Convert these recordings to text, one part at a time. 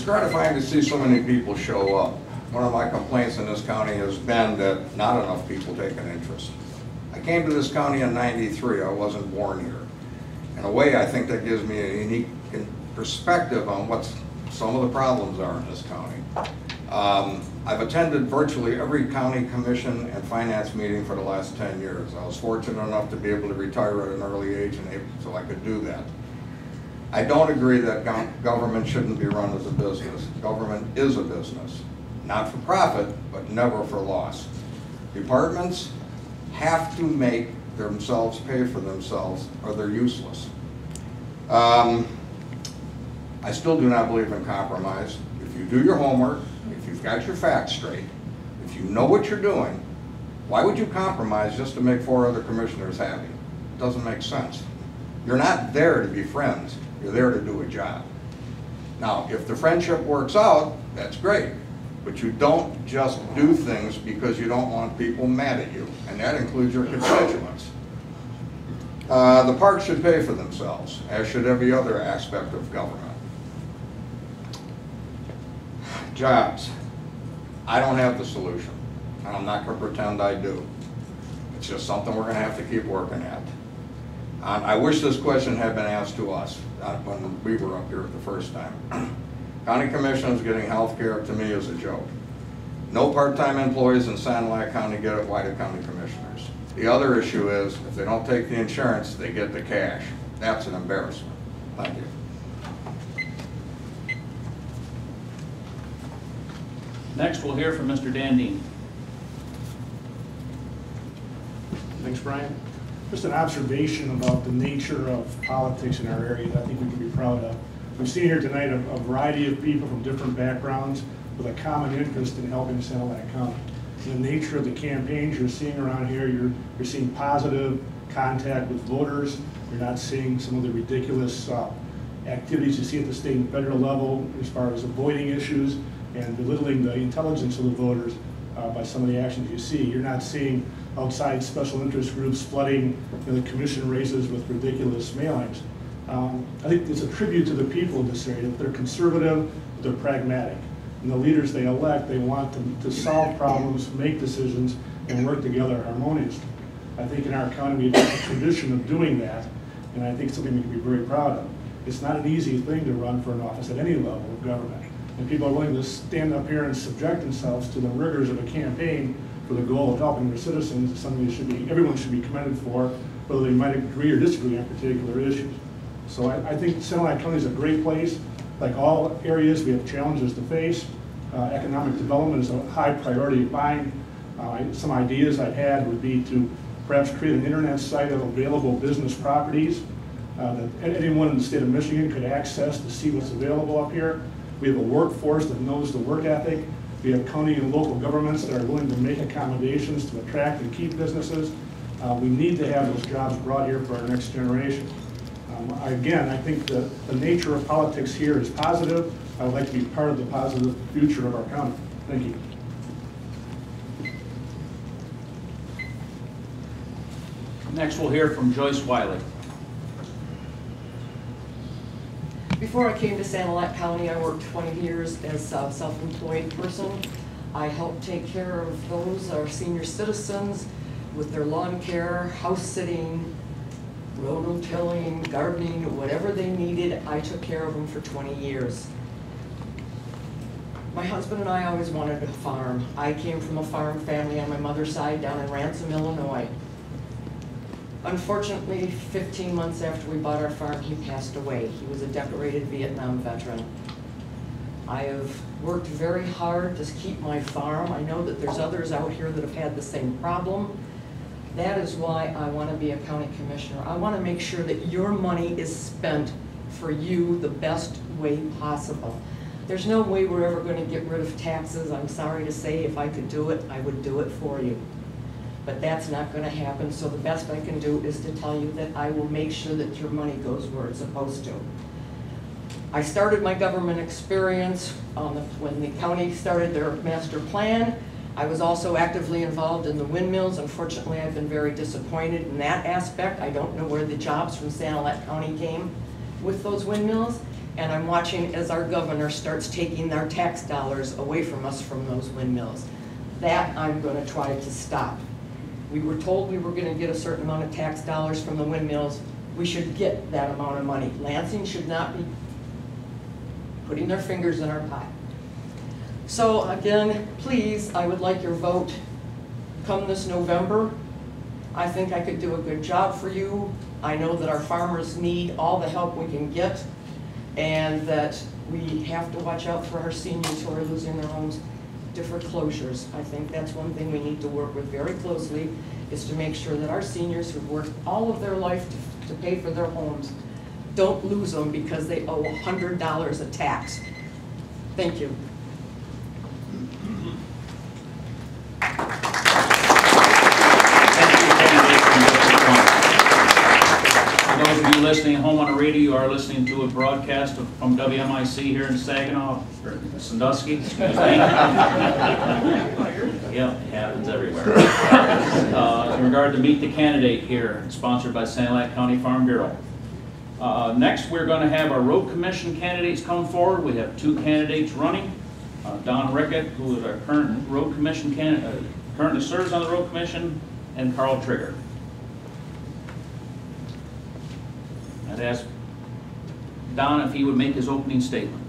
It's gratifying to see so many people show up. One of my complaints in this county has been that not enough people take an interest. I came to this county in '93. I wasn't born here. In a way, I think that gives me a unique perspective on what some of the problems are in this county. I've attended virtually every county commission and finance meeting for the last 10 years. I was fortunate enough to be able to retire at an early age so I could do that. I don't agree that government shouldn't be run as a business. Government is a business. Not for profit, but never for loss. Departments have to make themselves pay for themselves or they're useless. I still do not believe in compromise. If you do your homework, if you've got your facts straight, if you know what you're doing, why would you compromise just to make 4 other commissioners happy? It doesn't make sense. You're not there to be friends. You're there to do a job. Now, if the friendship works out, that's great. But you don't just do things because you don't want people mad at you, and that includes your constituents. The parks should pay for themselves, as should every other aspect of government. Jobs. I don't have the solution, and I'm not going to pretend I do. It's just something we're going to have to keep working at. I wish this question had been asked to us when we were up here the first time. County commissioners getting health care, to me, is a joke. No part-time employees in Sanilac County get it. Why do county commissioners? The other issue is, if they don't take the insurance, they get the cash. That's an embarrassment. Thank you. Next, we'll hear from Mr. Dandine. Thanks, Brian. Just an observation about the nature of politics in our area that I think we can be proud of. We've seen here tonight a variety of people from different backgrounds with a common interest in helping Sanilac County. The nature of the campaigns you're seeing around here, you're seeing positive contact with voters. You're not seeing some of the ridiculous activities you see at the state and federal level as far as avoiding issues and belittling the intelligence of the voters by some of the actions you see. You're not seeing outside special interest groups flooding the commission races with ridiculous mailings. I think it's a tribute to the people in this area that they're conservative, they're pragmatic. And the leaders they elect, they want to solve problems, make decisions, and work together harmoniously. I think in our county we have a tradition of doing that, and I think it's something we can be very proud of. It's not an easy thing to run for an office at any level of government. And people are willing to stand up here and subject themselves to the rigors of a campaign for the goal of helping their citizens is something that everyone should be commended for, whether they might agree or disagree on particular issues. So I think Sanilac County is a great place. Like all areas, we have challenges to face. Economic development is a high priority of mine. Some ideas I've had would be to perhaps create an internet site of available business properties that anyone in the state of Michigan could access to see what's available up here. We have a workforce that knows the work ethic. We have county and local governments that are willing to make accommodations to attract and keep businesses. We need to have those jobs brought here for our next generation. Again, I think the nature of politics here is positive. I would like to be part of the positive future of our county. Thank you. Next, we'll hear from Joyce Wiley. Before I came to Sanilac County, I worked 20 years as a self-employed person. I helped take care of those, our senior citizens, with their lawn care, house sitting, road tilling, gardening, whatever they needed, I took care of them for 20 years. My husband and I always wanted to farm. I came from a farm family on my mother's side down in Ransom, Illinois. Unfortunately, 15 months after we bought our farm, he passed away. He was a decorated Vietnam veteran. I have worked very hard to keep my farm. I know that there's others out here that have had the same problem. That is why I want to be a county commissioner. I want to make sure that your money is spent for you the best way possible. There's no way we're ever going to get rid of taxes. I'm sorry to say, if I could do it, I would do it for you. But that's not going to happen, so the best I can do is to tell you that I will make sure that your money goes where it's supposed to. I started my government experience when the county started their master plan. I was also actively involved in the windmills. Unfortunately, I've been very disappointed in that aspect. I don't know where the jobs from Sanilac County came with those windmills. And I'm watching as our governor starts taking our tax dollars away from us from those windmills. That I'm going to try to stop. We were told we were going to get a certain amount of tax dollars from the windmills. We should get that amount of money. Lansing should not be putting their fingers in our pie. So again, please, I would like your vote come this November. I think I could do a good job for you. I know that our farmers need all the help we can get, and that we have to watch out for our seniors who are losing their homes to foreclosures. I think that's one thing we need to work with very closely, is to make sure that our seniors who've worked all of their life to pay for their homes don't lose them because they owe $100 a tax. Thank you. For those of you listening at home on the radio, you are listening to a broadcast from WMIC here in Saginaw, or Sandusky, excuse me. Yeah, it happens everywhere. In regard to Meet the Candidate here, sponsored by Sanilac County Farm Bureau. Next, we're going to have our road commission candidates come forward. We have 2 candidates running. Don Rickett, who is our current road commission candidate, currently serves on the road commission, and Carl Trigger. I'd ask Don if he would make his opening statement.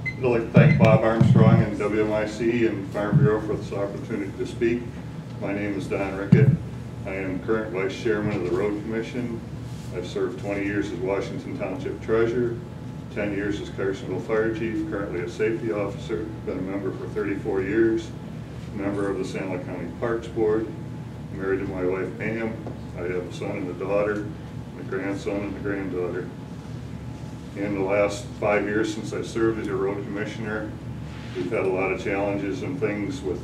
I'd like to thank Bob Armstrong and WMIC and Farm Bureau for this opportunity to speak. My name is Don Rickett. I am current Vice Chairman of the Road Commission. I've served 20 years as Washington Township Treasurer, 10 years as Carsonville Fire Chief, currently a Safety Officer, been a member for 34 years, member of the Sanilac County Parks Board, married to my wife Pam. I have a son and a daughter, a grandson and a granddaughter. In the last 5 years since I served as your road commissioner, we've had a lot of challenges and things with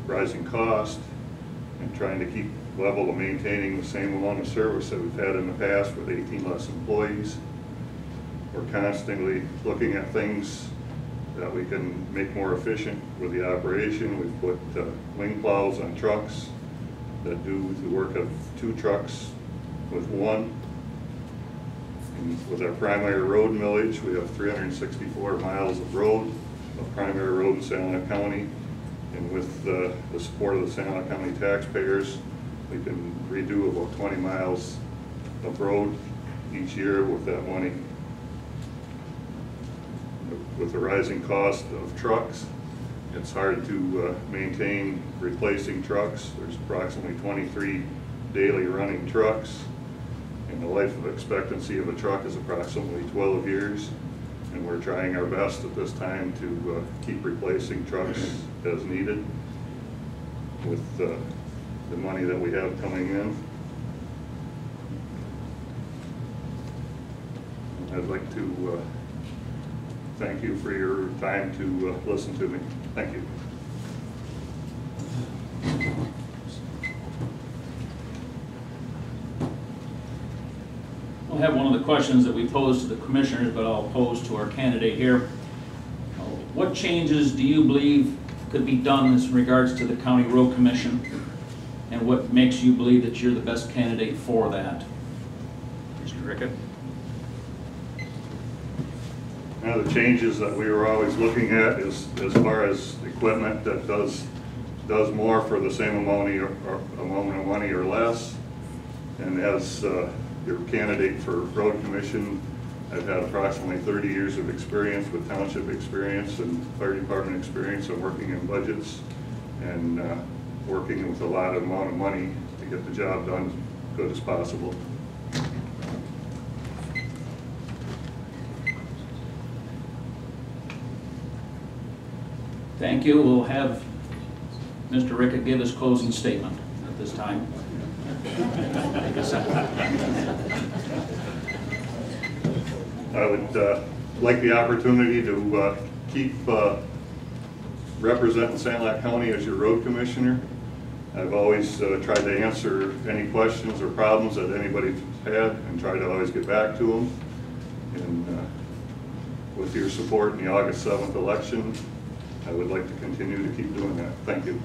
rising cost and trying to keep level of maintaining the same amount of service that we've had in the past with 18 less employees. We're constantly looking at things that we can make more efficient with the operation. We've put wing plows on trucks that do the work of 2 trucks with 1. And with our primary road millage, we have 364 miles of road, of primary road in Sanilac County. And with the support of the Sanilac County taxpayers, we can redo about 20 miles of road each year with that money. With the rising cost of trucks, it's hard to maintain replacing trucks. There's approximately 23 daily running trucks, and the life expectancy of a truck is approximately 12 years. And we're trying our best at this time to keep replacing trucks as needed with the money that we have coming in. I'd like to thank you for your time to listen to me. Thank you. We'll have one of the questions that we posed to the commissioners, but I'll pose to our candidate here. What changes do you believe could be done in regards to the County Road Commission, and what makes you believe that you're the best candidate for that? Mr. Rickett. One of the changes that we were always looking at is as far as equipment that does more for the same amount of money or less. And as your candidate for road commission, I've had approximately 30 years of experience with township experience and fire department experience of working in budgets and working with a lot of amount of money to get the job done as good as possible. Thank you. We'll have Mr. Rickett give his closing statement at this time. I would like the opportunity to keep representing Sanilac County as your road commissioner. I've always tried to answer any questions or problems that anybody's had and try to always get back to them. And with your support in the August 7th election, I would like to continue to keep doing that. Thank you.